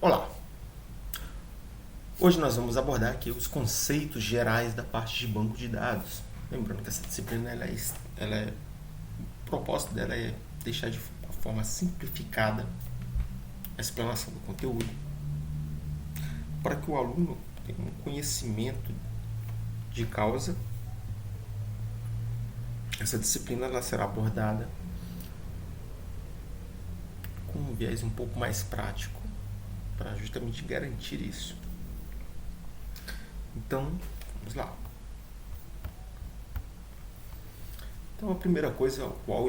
Olá! Hoje nós vamos abordar aqui os conceitos gerais da parte de banco de dados. Lembrando que essa disciplina, o propósito dela é deixar de uma forma simplificada a explanação do conteúdo, para que o aluno tenha um conhecimento de causa. Essa disciplina ela será abordada com um viés um pouco mais prático, para justamente garantir isso. Então, vamos lá. Então, a primeira coisa a qual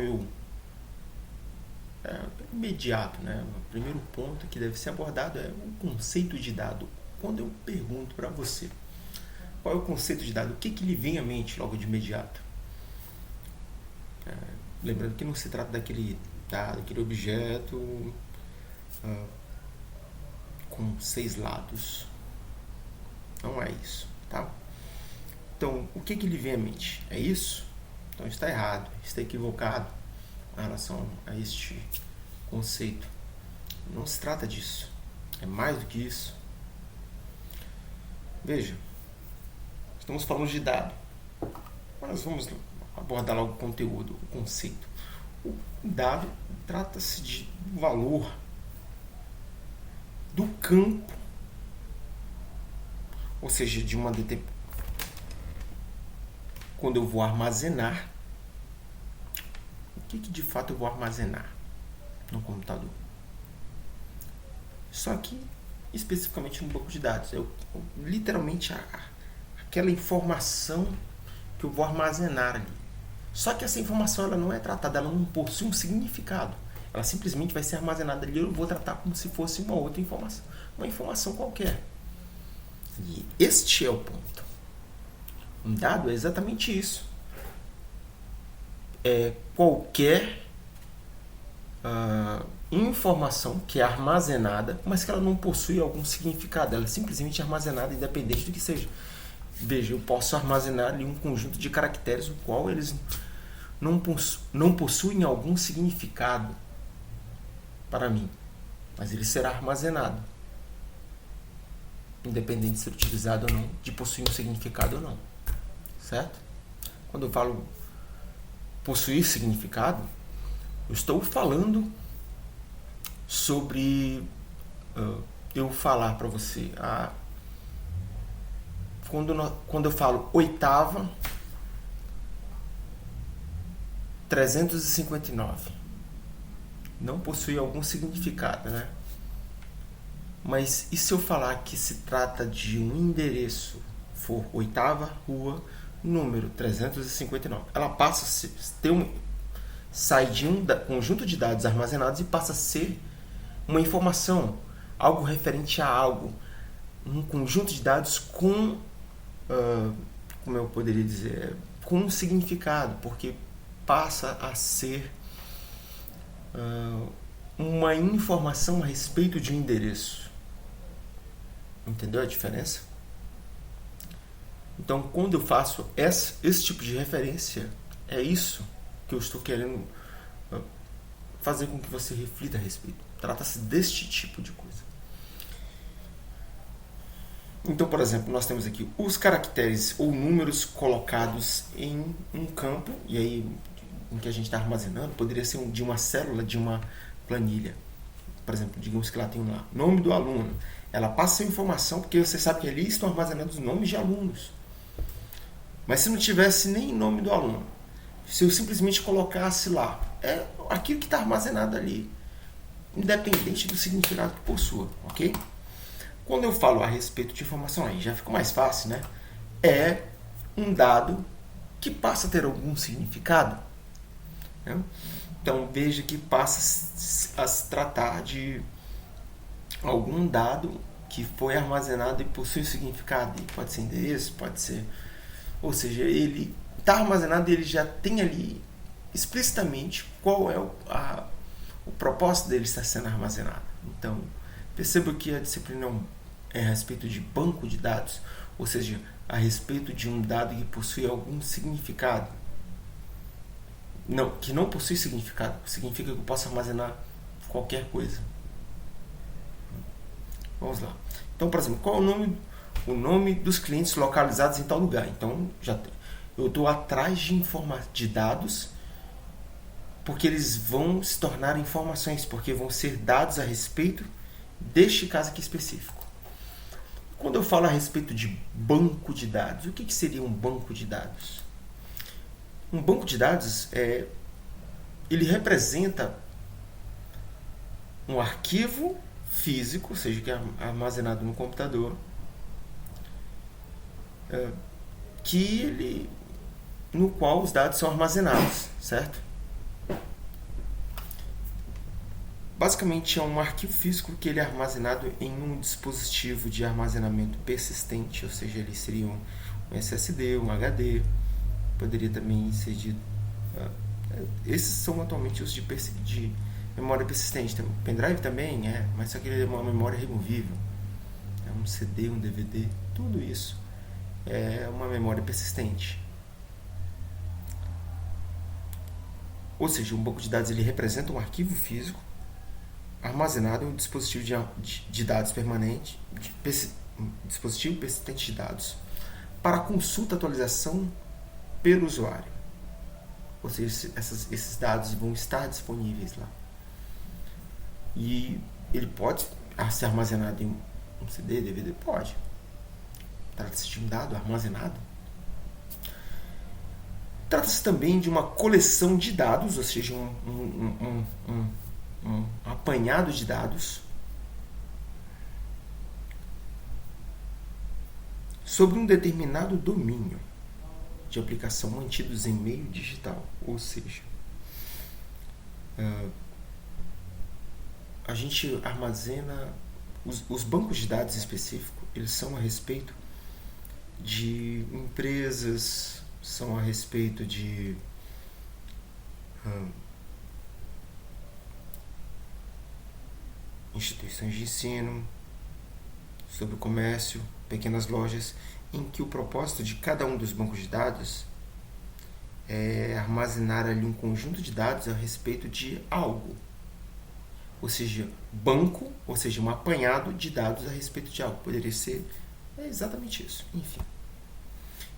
imediato, né? O primeiro ponto que deve ser abordado é o conceito de dado. Quando eu pergunto para você qual é o conceito de dado, o que lhe vem à mente logo de imediato? Lembrando que não se trata daquele dado, aquele objeto com 6 lados. Não é isso, tá? Então, o que lhe vem à mente? É isso? Então está errado, está equivocado em relação a este conceito. Não se trata disso. É mais do que isso. Veja, estamos falando de dado, mas vamos abordar logo o conteúdo, o conceito. O dado trata-se de valor do campo, ou seja, de uma determinada. Quando eu vou armazenar, o que de fato eu vou armazenar no computador? Só que especificamente no banco de dados, literalmente aquela informação que eu vou armazenar ali. Só que essa informação ela não é tratada, ela não possui um significado. Ela simplesmente vai ser armazenada ali, eu vou tratar como se fosse uma outra informação, uma informação qualquer. E este é o ponto. Um dado é exatamente isso. É qualquer informação que é armazenada, mas que ela não possui algum significado. Ela é simplesmente armazenada independente do que seja. Veja, eu posso armazenar ali um conjunto de caracteres o qual eles não possuem algum significado para mim, mas ele será armazenado, independente de ser utilizado ou não, de possuir um significado ou não, certo? Quando eu falo possuir significado, eu estou falando sobre eu falar para você quando eu falo oitava 359 não possui algum significado, né? Mas e se eu falar que se trata de um endereço, for oitava rua, número 359, ela passa a sai de um conjunto de dados armazenados e passa a ser uma informação, algo referente a algo, um conjunto de dados com, como eu poderia dizer, com um significado, porque passa a ser uma informação a respeito de um endereço. Entendeu a diferença? Então, quando eu faço esse tipo de referência, é isso que eu estou querendo fazer com que você reflita a respeito. Trata-se deste tipo de coisa. Então, por exemplo, nós temos aqui os caracteres ou números colocados em um campo, e aí em que a gente está armazenando, poderia ser de uma célula, de uma planilha. Por exemplo, digamos que lá tem lá nome do aluno. Ela passa a informação, porque você sabe que ali estão armazenados os nomes de alunos. Mas se não tivesse nem nome do aluno, se eu simplesmente colocasse lá, é aquilo que está armazenado ali, independente do significado que possua, ok? Quando eu falo a respeito de informação, aí já fica mais fácil, né? É um dado que passa a ter algum significado. Né? Então veja que passa a se tratar de algum dado que foi armazenado e possui um significado. E pode ser endereço, pode ser... Ou seja, ele está armazenado e ele já tem ali explicitamente qual é o propósito dele estar sendo armazenado. Então, perceba que a disciplina é a respeito de banco de dados, ou seja, a respeito de um dado que possui algum significado. Não, que não possui significado, significa que eu posso armazenar qualquer coisa. Vamos lá. Então, por exemplo, qual é o nome dos clientes localizados em tal lugar? Então, eu estou atrás de dados, porque eles vão se tornar informações, porque vão ser dados a respeito deste caso aqui específico. Quando eu falo a respeito de banco de dados, o que seria um banco de dados? Um banco de dados ele representa um arquivo físico, ou seja, que é armazenado no computador, no qual os dados são armazenados, certo? Basicamente é um arquivo físico que ele é armazenado em um dispositivo de armazenamento persistente, ou seja, ele seria um SSD, um HD, poderia também ser de... esses são atualmente os de memória persistente. O pendrive também mas só que ele é uma memória removível. É um CD, um DVD, tudo isso é uma memória persistente. Ou seja, um banco de dados ele representa um arquivo físico armazenado em um dispositivo de dados permanente, dispositivo persistente de dados, para consulta e atualização pelo usuário. Ou seja, esses dados vão estar disponíveis lá. E ele pode ser armazenado em um CD, DVD? Pode. Trata-se de um dado armazenado. Trata-se também de uma coleção de dados, ou seja, um apanhado de dados sobre um determinado domínio de aplicação mantidos em meio digital. Ou seja, a gente armazena os bancos de dados específicos, eles são a respeito de empresas, são a respeito de instituições de ensino, sobre o comércio, pequenas lojas, em que o propósito de cada um dos bancos de dados é armazenar ali um conjunto de dados a respeito de algo. Ou seja, banco, ou seja, um apanhado de dados a respeito de algo. Poderia ser exatamente isso. Enfim.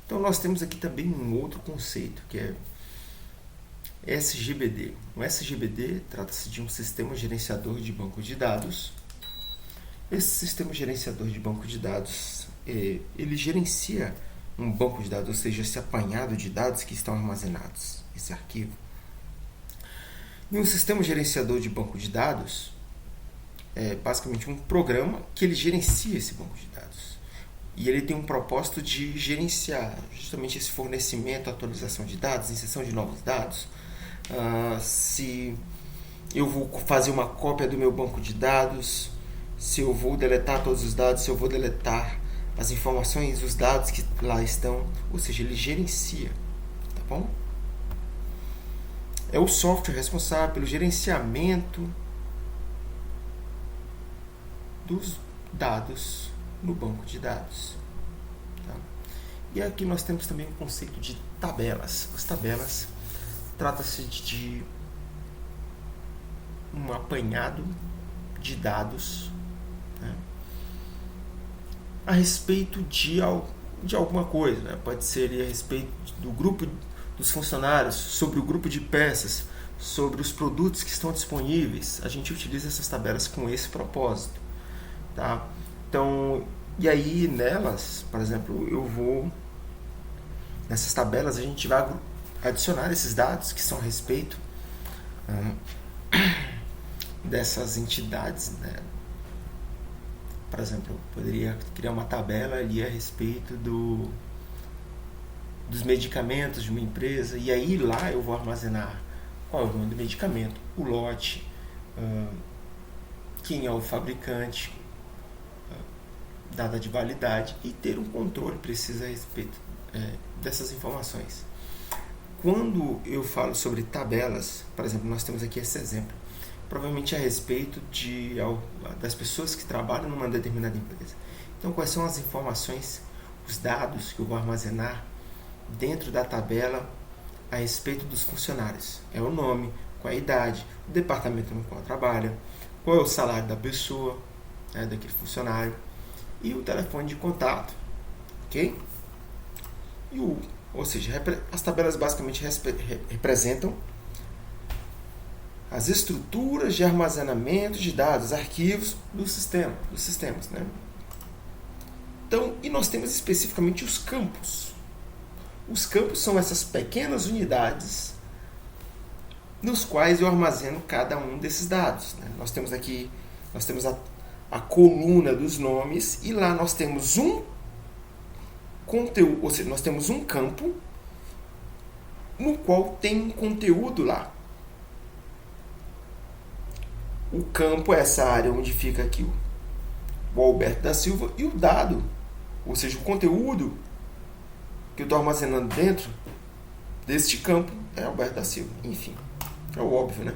Então nós temos aqui também um outro conceito, que é SGBD. O SGBD trata-se de um sistema gerenciador de banco de dados. Esse sistema gerenciador de banco de dados, ele gerencia um banco de dados, ou seja, esse apanhado de dados que estão armazenados, esse arquivo. E um sistema gerenciador de banco de dados é basicamente um programa que ele gerencia esse banco de dados. E ele tem um propósito de gerenciar justamente esse fornecimento, atualização de dados, inserção de novos dados. Se eu vou fazer uma cópia do meu banco de dados, se eu vou deletar todos os dados, se eu vou deletar as informações, os dados que lá estão. Ou seja, ele gerencia, tá bom? É o software responsável pelo gerenciamento dos dados no banco de dados. Tá? E aqui nós temos também o conceito de tabelas. As tabelas trata-se de um apanhado de dados, né, a respeito de alguma coisa. Né? Pode ser ali a respeito do grupo dos funcionários, sobre o grupo de peças, sobre os produtos que estão disponíveis. A gente utiliza essas tabelas com esse propósito. Tá? Então, e aí nelas, por exemplo, nessas tabelas a gente vai adicionar esses dados que são a respeito dessas entidades, né? Por exemplo, eu poderia criar uma tabela ali a respeito dos medicamentos de uma empresa, e aí lá eu vou armazenar qual é o nome do medicamento, o lote, quem é o fabricante, data de validade, e ter um controle preciso a respeito dessas informações. Quando eu falo sobre tabelas, por exemplo, nós temos aqui esse exemplo, provavelmente a respeito das pessoas que trabalham numa determinada empresa. Então, quais são as informações, os dados que eu vou armazenar dentro da tabela a respeito dos funcionários? É o nome, qual é a idade, o departamento no qual trabalha, qual é o salário da pessoa, né, daquele funcionário, e o telefone de contato, ok? Ou seja, as tabelas basicamente representam as estruturas de armazenamento de dados, arquivos dos sistemas, né? Então, e nós temos especificamente os campos. Os campos são essas pequenas unidades nos quais eu armazeno cada um desses dados, né? Nós temos a coluna dos nomes, e lá nós temos um conteúdo, ou seja, nós temos um campo no qual tem um conteúdo lá. O campo é essa área onde fica aqui o Alberto da Silva, e o dado, ou seja, o conteúdo que eu estou armazenando dentro deste campo é Alberto da Silva. Enfim, é o óbvio, né?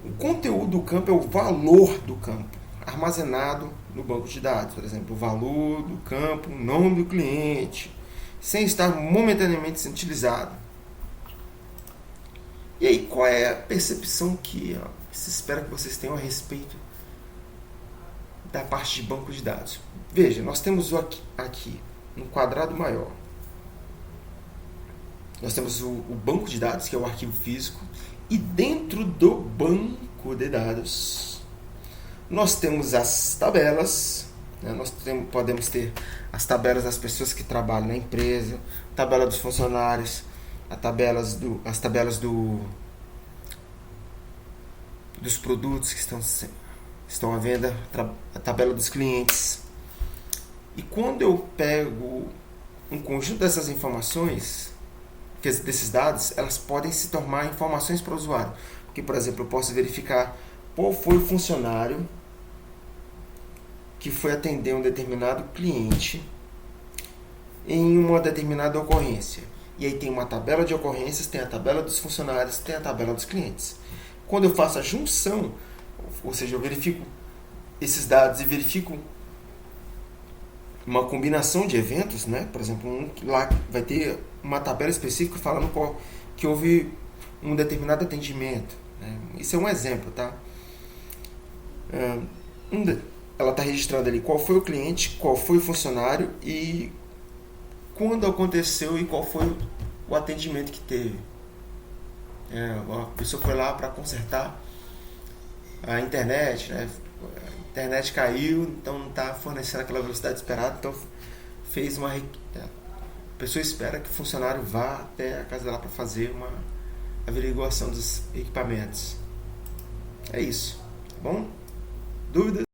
O conteúdo do campo é o valor do campo armazenado no banco de dados. Por exemplo, o valor do campo, o nome do cliente, sem estar momentaneamente sendo utilizado. E aí, qual é a percepção que se espera que vocês tenham a respeito da parte de banco de dados? Veja, nós temos aqui um quadrado maior. Nós temos o banco de dados, que é o arquivo físico, e dentro do banco de dados nós temos as tabelas, né? Podemos ter as tabelas das pessoas que trabalham na empresa, tabela dos funcionários, as tabelas dos produtos que estão à venda, a tabela dos clientes. E quando eu pego um conjunto dessas informações, desses dados, elas podem se tornar informações para o usuário. Porque, por exemplo, eu posso verificar qual foi o funcionário que foi atender um determinado cliente em uma determinada ocorrência. E aí tem uma tabela de ocorrências, tem a tabela dos funcionários, tem a tabela dos clientes. Quando eu faço a junção, ou seja, eu verifico esses dados e verifico uma combinação de eventos, né? Por exemplo, lá vai ter uma tabela específica falando que houve um determinado atendimento, né? Isso é um exemplo, tá? Ela está registrando ali qual foi o cliente, qual foi o funcionário e quando aconteceu e qual foi o atendimento que teve. A pessoa foi lá para consertar a internet, né? A internet caiu, então não está fornecendo aquela velocidade esperada, então a pessoa espera que o funcionário vá até a casa dela para fazer uma averiguação dos equipamentos. É isso, tá bom? Dúvidas?